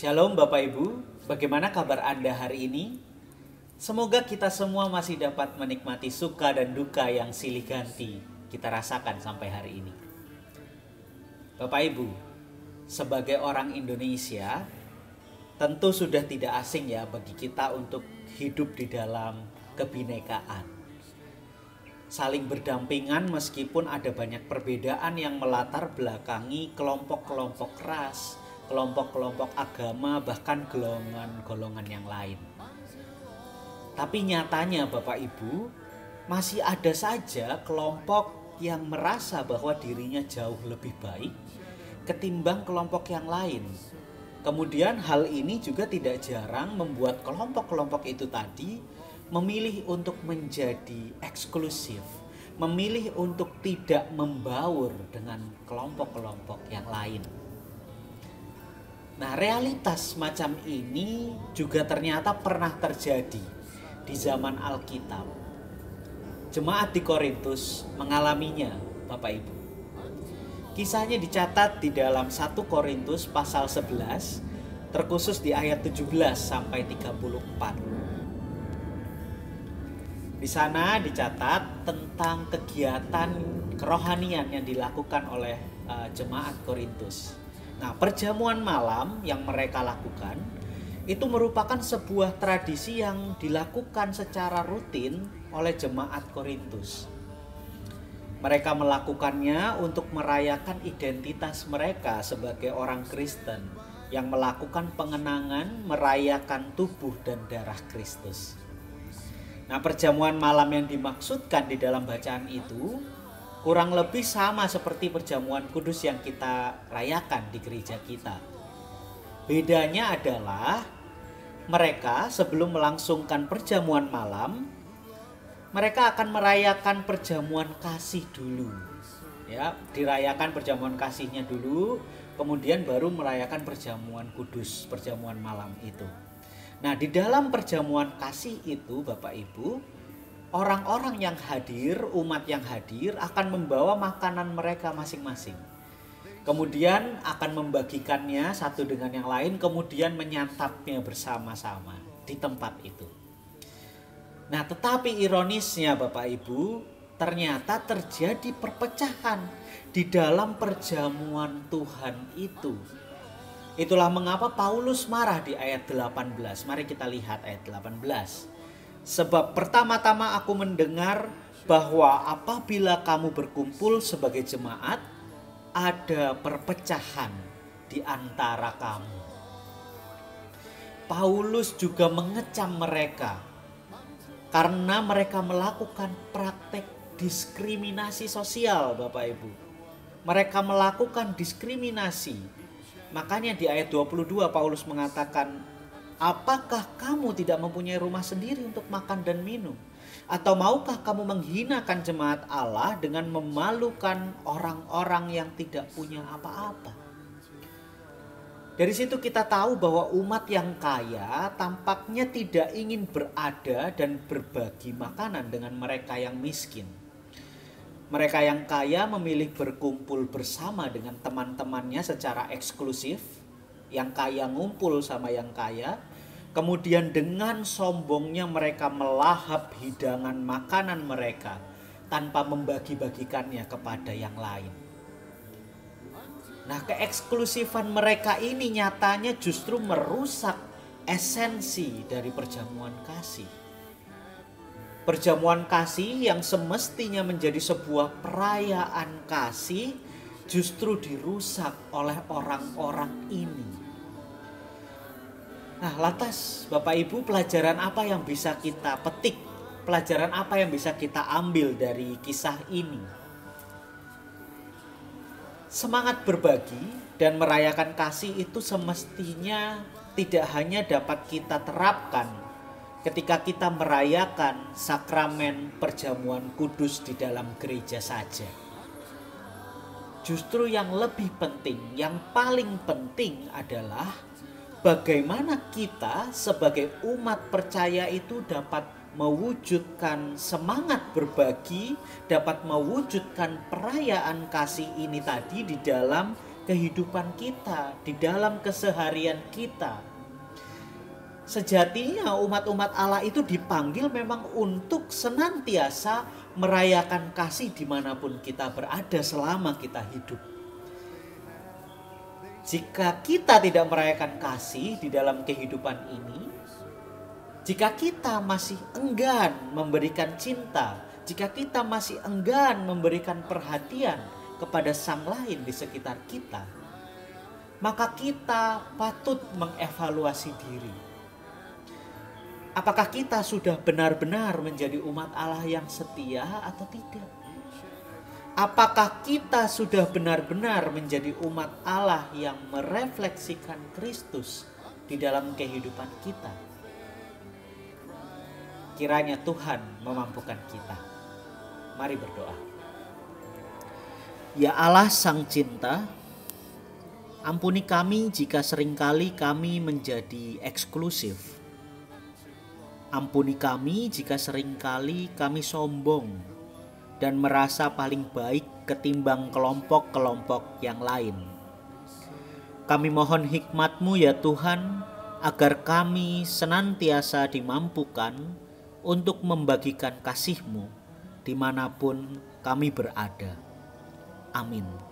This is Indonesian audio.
Shalom Bapak Ibu, bagaimana kabar Anda hari ini? Semoga kita semua masih dapat menikmati suka dan duka yang silih ganti kita rasakan sampai hari ini. Bapak Ibu, sebagai orang Indonesia, tentu sudah tidak asing ya bagi kita untuk hidup di dalam kebinekaan. Saling berdampingan meskipun ada banyak perbedaan yang melatar belakangi kelompok-kelompok ras, kelompok-kelompok agama, bahkan golongan-golongan yang lain. Tapi nyatanya Bapak Ibu, masih ada saja kelompok yang merasa bahwa dirinya jauh lebih baik ketimbang kelompok yang lain. Kemudian hal ini juga tidak jarang membuat kelompok-kelompok itu tadi memilih untuk menjadi eksklusif, memilih untuk tidak membaur dengan kelompok-kelompok yang lain. Nah, realitas macam ini juga ternyata pernah terjadi di zaman Alkitab. Jemaat di Korintus mengalaminya, Bapak Ibu. Kisahnya dicatat di dalam 1 Korintus pasal 11, terkhusus di ayat 17 sampai 34. Di sana dicatat tentang kegiatan kerohanian yang dilakukan oleh jemaat Korintus. Nah, perjamuan malam yang mereka lakukan itu merupakan sebuah tradisi yang dilakukan secara rutin oleh jemaat Korintus. Mereka melakukannya untuk merayakan identitas mereka sebagai orang Kristen yang melakukan pengenangan merayakan tubuh dan darah Kristus. Nah, perjamuan malam yang dimaksudkan di dalam bacaan itu kurang lebih sama seperti perjamuan kudus yang kita rayakan di gereja kita. Bedanya adalah mereka sebelum melangsungkan perjamuan malam, mereka akan merayakan perjamuan kasih dulu. Ya, dirayakan perjamuan kasihnya dulu, kemudian baru merayakan perjamuan kudus, perjamuan malam itu. Nah, di dalam perjamuan kasih itu Bapak Ibu, orang-orang yang hadir, umat yang hadir akan membawa makanan mereka masing-masing. Kemudian akan membagikannya satu dengan yang lain, kemudian menyantapnya bersama-sama di tempat itu. Nah, tetapi ironisnya Bapak Ibu, ternyata terjadi perpecahan di dalam perjamuan Tuhan itu. Itulah mengapa Paulus marah di ayat 18. Mari kita lihat ayat 18. Sebab pertama-tama aku mendengar bahwa apabila kamu berkumpul sebagai jemaat, ada perpecahan di antara kamu. Paulus juga mengecam mereka karena mereka melakukan praktek diskriminasi sosial, Bapak Ibu. Mereka melakukan diskriminasi. Makanya di ayat 22 Paulus mengatakan, apakah kamu tidak mempunyai rumah sendiri untuk makan dan minum? Atau maukah kamu menghinakan jemaat Allah dengan memalukan orang-orang yang tidak punya apa-apa? Dari situ kita tahu bahwa umat yang kaya tampaknya tidak ingin berada dan berbagi makanan dengan mereka yang miskin. Mereka yang kaya memilih berkumpul bersama dengan teman-temannya secara eksklusif. Yang kaya ngumpul sama yang kaya. Kemudian dengan sombongnya mereka melahap hidangan makanan mereka tanpa membagi-bagikannya kepada yang lain. Nah, keeksklusifan mereka ini nyatanya justru merusak esensi dari perjamuan kasih. Perjamuan kasih yang semestinya menjadi sebuah perayaan kasih justru dirusak oleh orang-orang ini. Nah, lantas Bapak Ibu, pelajaran apa yang bisa kita petik? Pelajaran apa yang bisa kita ambil dari kisah ini? Semangat berbagi dan merayakan kasih itu semestinya tidak hanya dapat kita terapkan ketika kita merayakan sakramen perjamuan kudus di dalam gereja saja. Justru yang lebih penting, yang paling penting adalah bagaimana kita sebagai umat percaya itu dapat mewujudkan semangat berbagi, dapat mewujudkan perayaan kasih ini tadi di dalam kehidupan kita, di dalam keseharian kita. Sejatinya umat-umat Allah itu dipanggil memang untuk senantiasa merayakan kasih dimanapun kita berada selama kita hidup. Jika kita tidak merayakan kasih di dalam kehidupan ini, jika kita masih enggan memberikan cinta, jika kita masih enggan memberikan perhatian kepada sang lain di sekitar kita, maka kita patut mengevaluasi diri. Apakah kita sudah benar-benar menjadi umat Allah yang setia atau tidak? Apakah kita sudah benar-benar menjadi umat Allah yang merefleksikan Kristus di dalam kehidupan kita? Kiranya Tuhan memampukan kita. Mari berdoa. Ya Allah Sang Cinta, ampuni kami jika seringkali kami menjadi eksklusif. Ampuni kami jika seringkali kami sombong dan merasa paling baik ketimbang kelompok-kelompok yang lain. Kami mohon hikmat-Mu ya Tuhan, agar kami senantiasa dimampukan untuk membagikan kasih-Mu dimanapun kami berada. Amin.